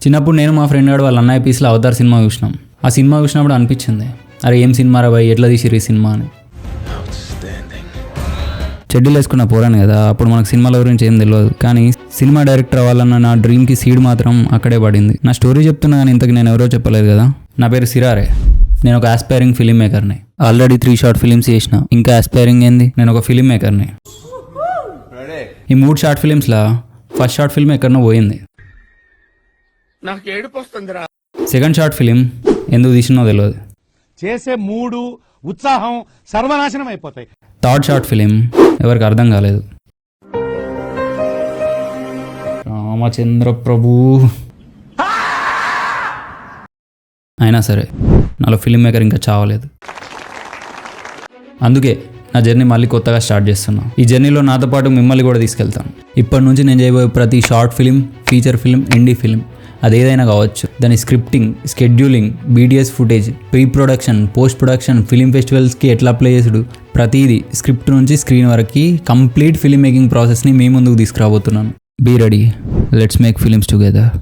చిన్నప్పుడు నేను మా ఫ్రెండ్ గారు వాళ్ళ అన్నయ్య పీస్లో అవతార్ సినిమా చూసినాం. ఆ సినిమా చూసినప్పుడు అనిపించింది, అరే ఏం సినిమా రా బాయ్, ఎట్లా తీసిరు ఈ సినిమా అని. చెడ్డీలు వేసుకున్న పోరాను కదా, అప్పుడు మనకు సినిమాల గురించి ఏం తెలియదు. కానీ సినిమా డైరెక్టర్ అవ్వాలన్న నా డ్రీమ్కి సీడ్ మాత్రం అక్కడే పడింది. నా స్టోరీ చెప్తున్నా కానీ ఇంతకు నేను ఎవరో చెప్పలేదు కదా. నా పేరు సిరారే. నేను ఒక ఆస్పైరింగ్ ఫిలిం మేకర్ని. ఆల్రెడీ 3 షార్ట్ ఫిలిమ్స్ చేసిన. ఇంకా ఆస్పైరింగ్ ఏంది, నేను ఒక ఫిలిం మేకర్ని. ఈ 3 షార్ట్ ఫిలిమ్స్లో ఫస్ట్ షార్ట్ ఫిల్మ్ ఎక్కడనో పోయింది. సెకండ్ షార్ట్ ఫిలిం ఎందుకు తీసినో తెలియదు. చేసే మూడు ఉత్సాహం సర్వనాశనం అయిపోతాయి. థర్డ్ షార్ట్ ఫిలిం ఎవరికి అర్థం కాలేదు. రామచంద్ర ప్రభు. అయినా సరే నాలో ఫిలిం మేకర్ ఇంకా చావలేదు. అందుకే నా జర్నీ మళ్ళీ కొత్తగా స్టార్ట్ చేస్తున్నా. ఈ జర్నీలో నాతో పాటు మిమ్మల్ని కూడా తీసుకెళ్తాను. ఇప్పటి నుంచి నేను చేయబోయే ప్రతి short film, feature film, indie film అదేదైనా కావచ్చు, దాని scripting, scheduling, BTS footage, pre production, post production, film ఫెస్టివల్స్కి ఎట్లా అప్లై చేసుడు, ప్రతిదీ స్క్రిప్ట్ నుంచి స్క్రీన్ వరకు కంప్లీట్ ఫిలిం మేకింగ్ ప్రాసెస్ని మీ ముందుకు తీసుకురాబోతున్నాను. Be ready, let's make films together.